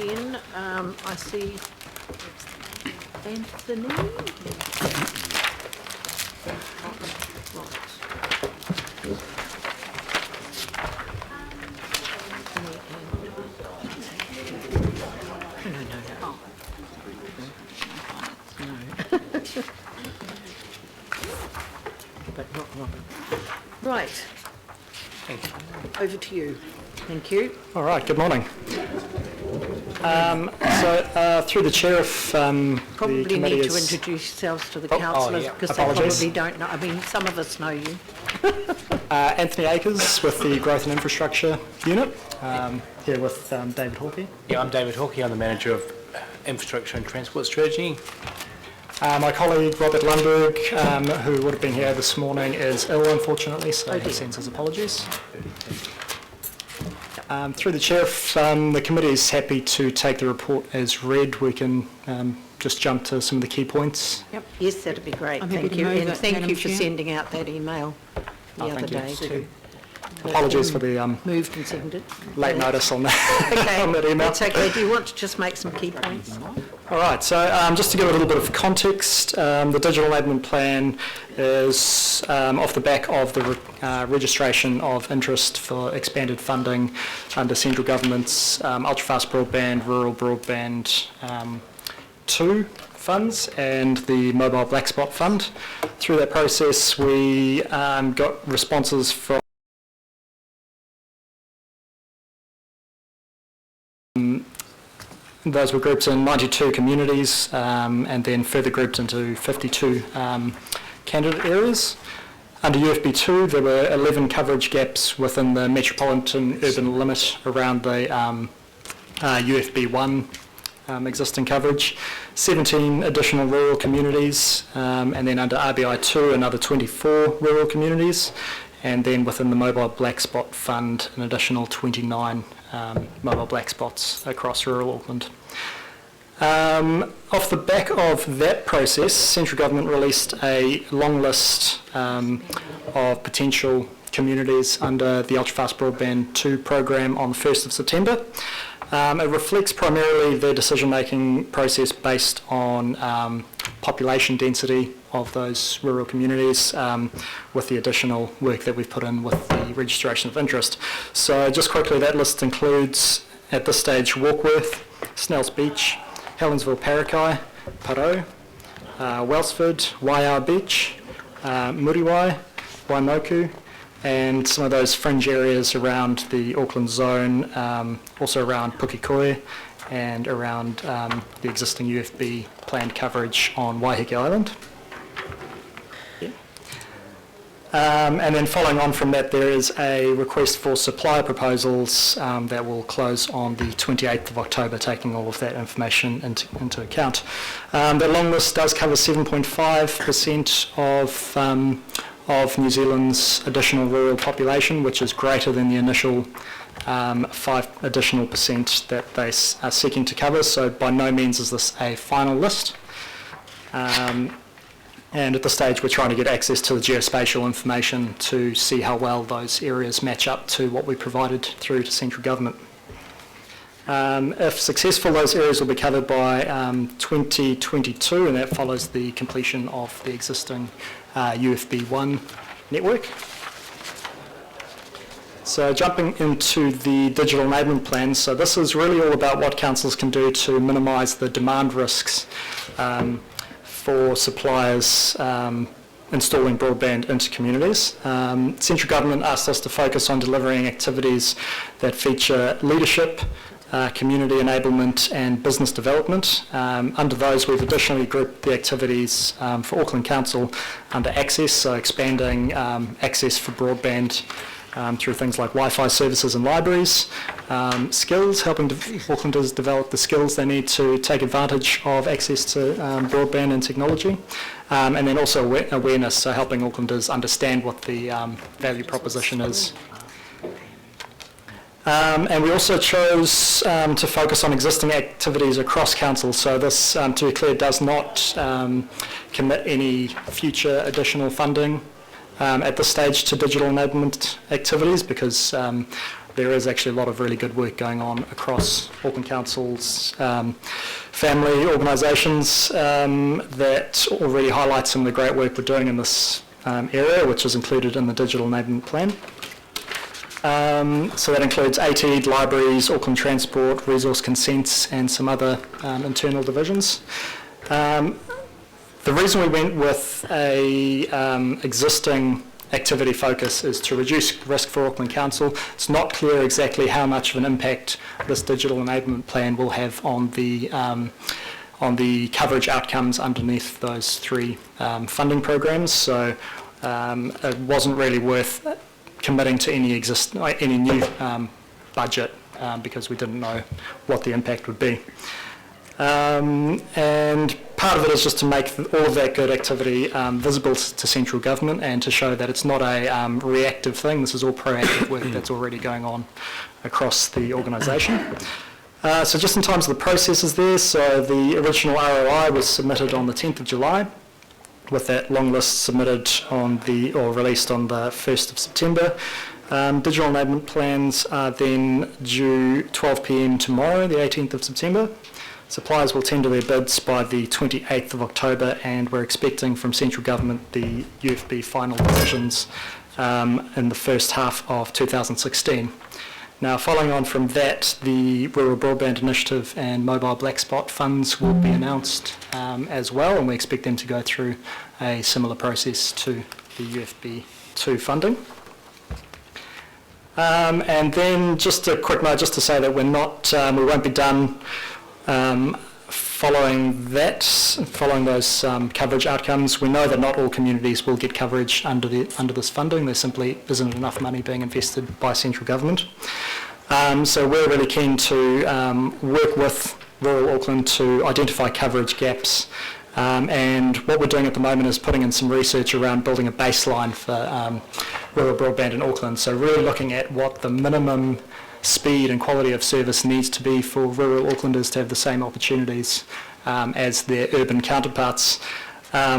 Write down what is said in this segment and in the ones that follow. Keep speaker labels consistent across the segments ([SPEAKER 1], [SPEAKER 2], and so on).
[SPEAKER 1] then I see Anthony. But not Robin. Right.
[SPEAKER 2] Thank you.
[SPEAKER 1] Over to you. Thank you.
[SPEAKER 2] All right, good morning. Through the chair of
[SPEAKER 1] Probably
[SPEAKER 2] the committee
[SPEAKER 1] need to
[SPEAKER 2] is...
[SPEAKER 1] introduce yourselves to the councillors because they probably don't know. I mean, some of us know you.
[SPEAKER 2] Anthony Akers with the Growth and Infrastructure Unit, here with David Hawkey.
[SPEAKER 3] Yeah, I'm David Hawkey. I'm the Manager of Infrastructure and Transport Strategy.
[SPEAKER 2] My colleague Robert Lundberg, who would have been here this morning, is ill unfortunately, so he sends his apologies. Through the chair, if the committee is happy to take the report as read, we can just jump to some of the key points.
[SPEAKER 1] Yep. Yes, that'd be great. Thank you. And thank you for sending out that email the other day too.
[SPEAKER 2] Apologies for the
[SPEAKER 1] moved and seconded.
[SPEAKER 2] Late notice on that,
[SPEAKER 1] okay.
[SPEAKER 2] on that email.
[SPEAKER 1] That's okay. Do you want to just make some key points?
[SPEAKER 2] All right, so just to give a little bit of context, the digital enablement plan is off the back of the registration of interest for expanded funding under central government's ultra-fast broadband, rural broadband 2 funds and the mobile black spot fund. Through that process, we got responses from those were grouped in 92 communities and then further grouped into 52 candidate areas. Under UFB2, there were 11 coverage gaps within the metropolitan urban limit around the UFB1 existing coverage, 17 additional rural communities, and then under RBI2, another 24 rural communities, and then within the mobile black spot fund, an additional 29 mobile black spots across rural Auckland. Off the back of that process, central government released a long list of potential communities under the ultra-fast broadband 2 program on the 1st of September. It reflects primarily the decision-making process based on population density of those rural communities with the additional work that we've put in with the registration of interest. So just quickly, that list includes, at this stage, Warkworth, Snells Beach, Helensville Parakai, Paro, Wellsford, Waiau Beach, Muriwai, Waimoku, and some of those fringe areas around the Auckland zone, also around Pukekohe and around the existing UFB planned coverage on Waiheke Island. And then following on from that, there is a request for supplier proposals that will close on the 28th of October, taking all of that information into account. The long list does cover 7.5% of New Zealand's additional rural population, which is greater than the initial 5 additional % that they are seeking to cover. So by no means is this a final list. And at this stage, we're trying to get access to the geospatial information to see how well those areas match up to what we provided through to central government. If successful, those areas will be covered by 2022, and that follows the completion of the existing UFB1 network. So jumping into the digital enablement plan, so this is really all about what councils can do to minimise the demand risks for suppliers installing broadband into communities. Central government asked us to focus on delivering activities that feature leadership, community enablement and business development. Under those, we've additionally grouped the activities for Auckland Council under access, so expanding access for broadband through things like Wi-Fi services and libraries, skills, helping Aucklanders develop the skills they need to take advantage of access to broadband and technology, and then also awareness, so helping Aucklanders understand what the value proposition is. And we also chose to focus on existing activities across council, so this, to be clear, does not commit any future additional funding at this stage to digital enablement activities, because there is actually a lot of really good work going on across Auckland Council's family organisations that already highlight some of the great work we're doing in this area, which is included in the Digital Enablement Plan. So that includes AT, libraries, Auckland Transport, resource consents and some other internal divisions. The reason we went with a existing activity focus is to reduce risk for Auckland Council. It's not clear exactly how much of an impact this digital enablement plan will have on the coverage outcomes underneath those three funding programs. So it wasn't really worth committing to any new budget because we didn't know what the impact would be. And part of it is just to make all of that good activity visible to central government and to show that it's not a reactive thing. This is all proactive work that's already going on across the organisation. So just in terms of the processes there, so the original ROI was submitted on the 10th of July, with that long list submitted released on the 1st of September. Digital enablement plans are then due 12 p.m. tomorrow, the 18th of September. Suppliers will tender their bids by the 28th of October, and we're expecting from central government the UFB final decisions in the first half of 2016. Now, following on from that, the Rural Broadband Initiative and Mobile Black Spot funds will be announced as well, and we expect them to go through a similar process to the UFB2 funding. And then just a quick note, just to say that we won't be done following those coverage outcomes. We know that not all communities will get coverage under this funding. There simply isn't enough money being invested by central government. So we're really keen to work with rural Auckland to identify coverage gaps. And what we're doing at the moment is putting in some research around building a baseline for rural broadband in Auckland. So really looking at what the minimum speed and quality of service needs to be for rural Aucklanders to have the same opportunities as their urban counterparts,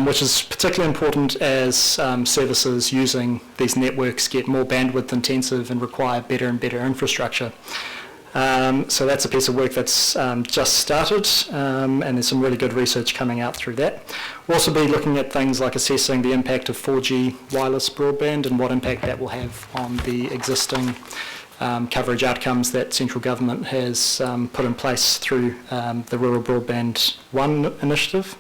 [SPEAKER 2] which is particularly important as services using these networks get more bandwidth intensive and require better and better infrastructure. So that's a piece of work that's just started, and there's some really good research coming out through that. We'll also be looking at things like assessing the impact of 4G wireless broadband and what impact that will have on the existing coverage outcomes that central government has put in place through the Rural Broadband 1 initiative.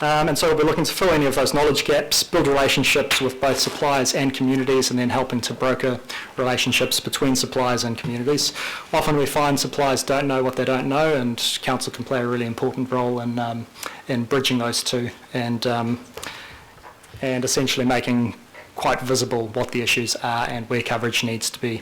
[SPEAKER 2] And so we'll be looking to fill any of those knowledge gaps, build relationships with both suppliers and communities, and then helping to broker relationships between suppliers and communities. Often we find suppliers don't know what they don't know, and council can play a really important role in bridging those two and essentially making quite visible what the issues are and where coverage needs to be.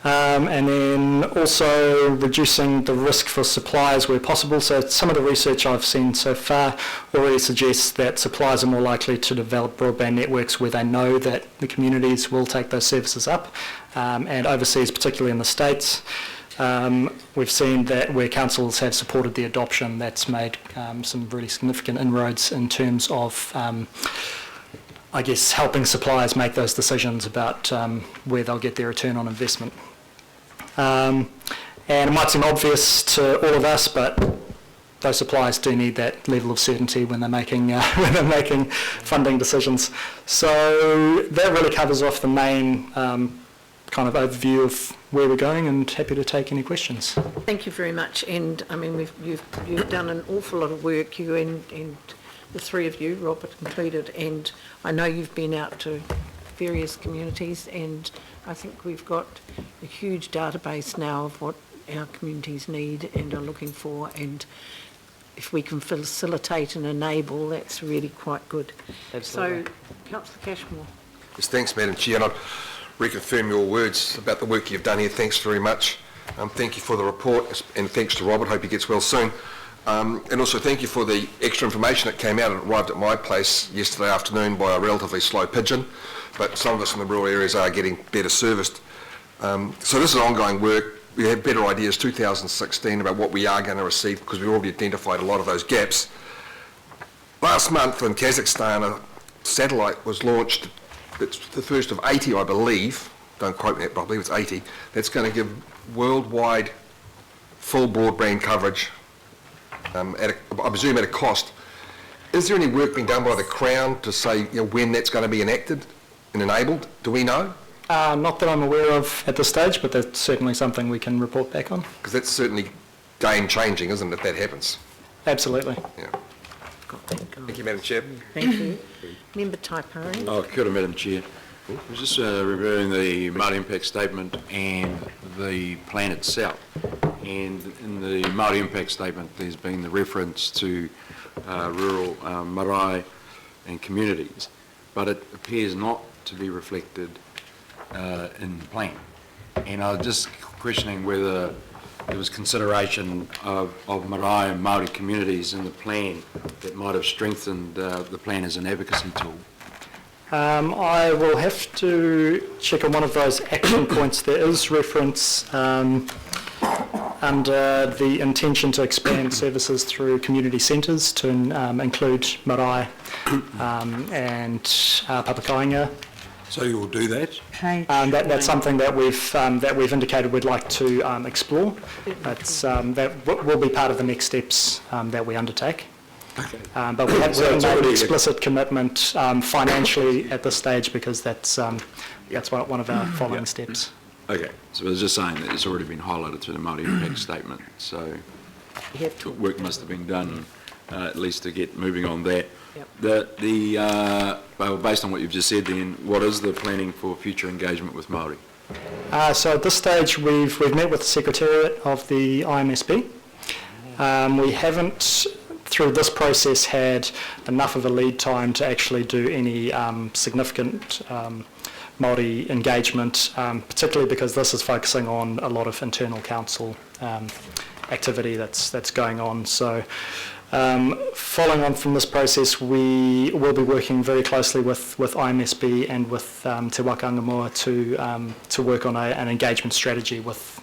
[SPEAKER 2] And then also reducing the risk for suppliers where possible. So some of the research I've seen so far already suggests that suppliers are more likely to develop broadband networks where they know that the communities will take those services up, and overseas, particularly in the States. We've seen that where councils have supported the adoption, that's made some really significant inroads in terms of I guess helping suppliers make those decisions about where they'll get their return on investment. And it might seem obvious to all of us, but those suppliers do need that level of certainty when they're making funding decisions. So that really covers off the main kind of overview of where we're going, and happy to take any questions.
[SPEAKER 1] Thank you very much. And I mean, you've done an awful lot of work, you and the three of you, Robert included, and I know you've been out to various communities, and I think we've got a huge database now of what our communities need and are looking for, and if we can facilitate and enable, that's really quite good. Absolutely. So, Councillor Cashmore.
[SPEAKER 4] Yes, thanks, Madam Chair, and I'd reconfirm your words about the work you've done here. Thanks very much. Thank you for the report, and thanks to Robert. Hope he gets well soon. And also thank you for the extra information that came out and arrived at my place yesterday afternoon by a relatively slow pigeon, but some of us in the rural areas are getting better serviced. So this is ongoing work. We have better ideas 2016 about what we are going to receive, because we've already identified a lot of those gaps. Last month in Kazakhstan, a satellite was launched. It's the first of 80, I believe, don't quote me, but I believe it's 80, that's going to give worldwide full broadband coverage, I presume at a cost. Is there any work being done by the Crown to say when that's going to be enacted and enabled? Do we know?
[SPEAKER 2] Not that I'm aware of at this stage, but that's certainly something we can report back on.
[SPEAKER 4] Because that's certainly game-changing, isn't it, if that happens?
[SPEAKER 2] Absolutely.
[SPEAKER 4] Yeah.
[SPEAKER 1] Got that going.
[SPEAKER 4] Thank you, Madam Chair.
[SPEAKER 1] Thank you. Member Taipari.
[SPEAKER 5] Oh, kia ora, Madam Chair. I was just reviewing the Māori impact statement and the plan itself. And in the Māori impact statement, there's been the reference to rural marae and communities, but it appears not to be reflected in the plan. And I was just questioning whether there was consideration of marae and Māori communities in the plan that might have strengthened the plan as an advocacy tool.
[SPEAKER 2] I will have to check on one of those action points. There is reference under the intention to expand services through community centres to include marae and papakainga.
[SPEAKER 5] So you will do that?
[SPEAKER 2] That's something that we've indicated we'd like to explore. That will be part of the next steps that we undertake.
[SPEAKER 5] Okay.
[SPEAKER 2] But we haven't made an explicit commitment financially at this stage because that's one of our following steps.
[SPEAKER 5] Okay, so I was just saying that it's already been highlighted through the Māori impact statement, so work must have been done at least to get moving on that.
[SPEAKER 1] Yep.
[SPEAKER 5] Well, based on what you've just said then, what is the planning for future engagement with Māori?
[SPEAKER 2] So at this stage we've met with the Secretariat of the IMSB. We haven't, through this process, had enough of a lead time to actually do any significant Māori engagement, particularly because this is focusing on a lot of internal council activity that's going on. So following on from this process, we will be working very closely with IMSB and with Te Waka Angamua to work on an engagement strategy with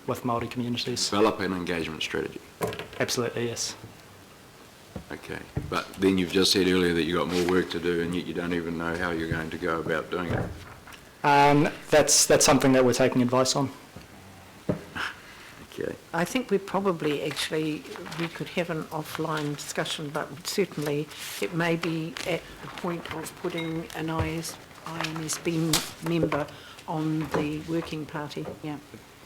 [SPEAKER 2] Māori communities.
[SPEAKER 5] Develop an engagement strategy.
[SPEAKER 2] Absolutely, yes.
[SPEAKER 5] Okay, but then you've just said earlier that you've got more work to do and yet you don't even know how you're going to go about doing it.
[SPEAKER 2] That's something that we're taking advice on.
[SPEAKER 5] Okay.
[SPEAKER 1] I think we probably we could have an offline discussion, but certainly it may be at the point of putting an IMSB member on the working party. Yeah.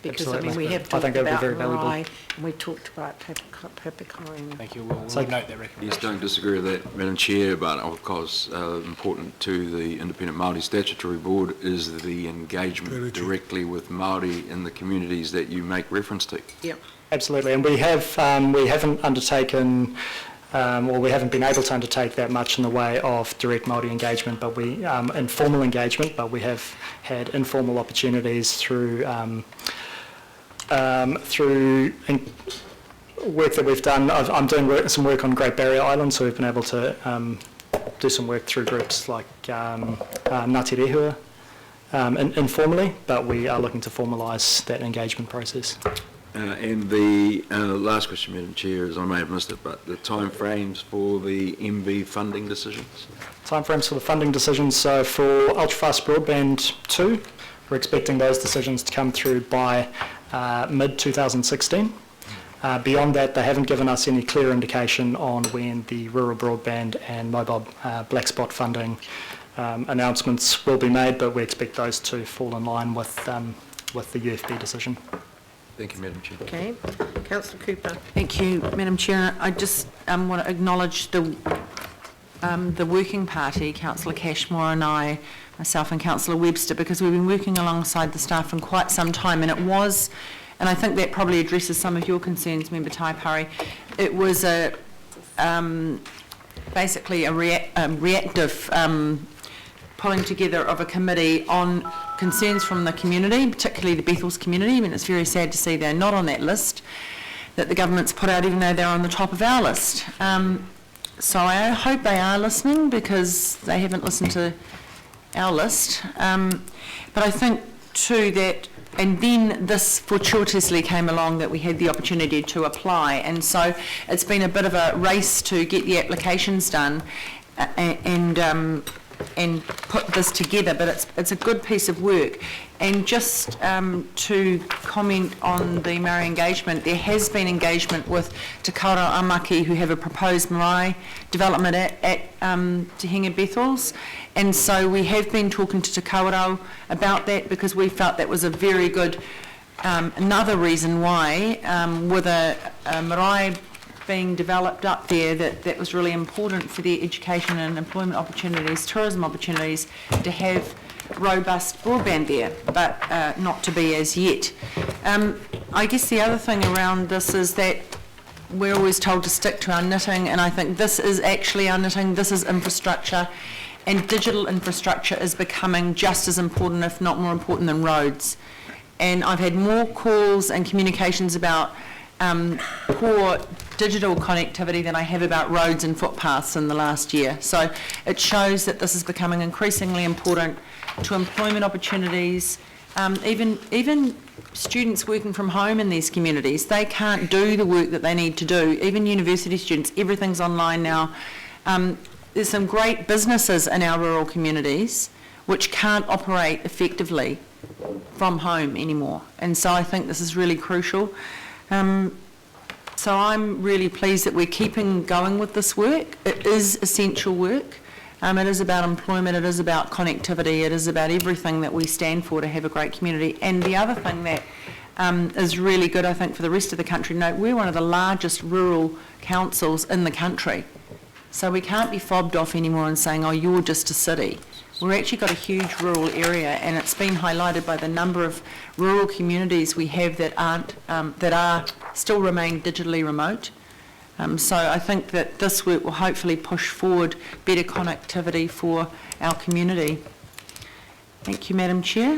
[SPEAKER 1] Because
[SPEAKER 2] Absolutely.
[SPEAKER 1] we have talked
[SPEAKER 2] that would be
[SPEAKER 1] about
[SPEAKER 2] very valuable.
[SPEAKER 1] marae and we talked about papakainga.
[SPEAKER 3] Thank you. We'll note that recommendation.
[SPEAKER 5] Yes, don't disagree with that, Madam Chair, but of course important to the Independent Māori Statutory Board is the engagement directly with Māori in the communities that you make reference to.
[SPEAKER 1] Yep.
[SPEAKER 2] Absolutely, and we haven't undertaken or we haven't been able to undertake that much in the way of direct Māori engagement, but informal engagement, but we have had informal opportunities through work that we've done. I'm doing some work on Great Barrier Island, so we've been able to do some work through groups like Ngāti Rehua informally, but we are looking to formalise that engagement process.
[SPEAKER 5] And the last question, Madam Chair, is I may have missed it, but the timeframes for the MV funding decisions?
[SPEAKER 2] Timeframes for the funding decisions, so for ultrafast broadband 2, we're expecting those decisions to come through by mid-2016. Beyond that, they haven't given us any clear indication on when the rural broadband and mobile black spot funding announcements will be made, but we expect those to fall in line with the UFB decision.
[SPEAKER 5] Thank you, Madam Chair.
[SPEAKER 1] Okay. Councillor Cooper.
[SPEAKER 6] Thank you, Madam Chair. I just want to acknowledge the working party, Councillor Cashmore and myself and Councillor Webster, because we've been working alongside the staff for quite some time, and I think that probably addresses some of your concerns, Member Taipari. It was basically a reactive pulling together of a committee on concerns from the community, particularly the Bethel's community. I mean, it's very sad to see they're not on that list that the government's put out, even though they're on the top of our list. So I hope they are listening, because they haven't listened to our list. But I think too that, and then this fortuitously came along that we had the opportunity to apply, and so it's been a bit of a race to get the applications done, and and put this together, but it's a good piece of work. And just to comment on the marae engagement, there has been engagement with Te Kaurau Amaki, who have a proposed marae development at Te Hinga Bethels, and so we have been talking to Te Kaurau about that because we felt that was a very good, another reason why with a marae being developed up there, that was really important for their education and employment opportunities, tourism opportunities, to have robust broadband there, but not to be as yet. I guess the other thing around this is that we're always told to stick to our knitting, and I think this is actually our knitting, this is infrastructure, and digital infrastructure is becoming just as important, if not more important, than roads. And I've had more calls and communications about poor digital connectivity than I have about roads and footpaths in the last year. So it shows that this is becoming increasingly important to employment opportunities. Even students working from home in these communities, they can't do the work that they need to do. Even university students, everything's online now. There's some great businesses in our rural communities which can't operate effectively from home anymore. And so I think this is really crucial. So I'm really pleased that we're keeping going with this work. It is essential work. It is about employment, it is about connectivity, it is about everything that we stand for to have a great community. And the other thing that is really good, I think, for the rest of the country, note, we're one of the largest rural councils in the country. So we can't be fobbed off anymore and saying, oh, you're just a city. We've actually got a huge rural area, and it's been highlighted by the number of rural communities we have that aren't, that are still remain digitally remote. So I think that this work will hopefully push forward better connectivity for our community. Thank you, Madam Chair.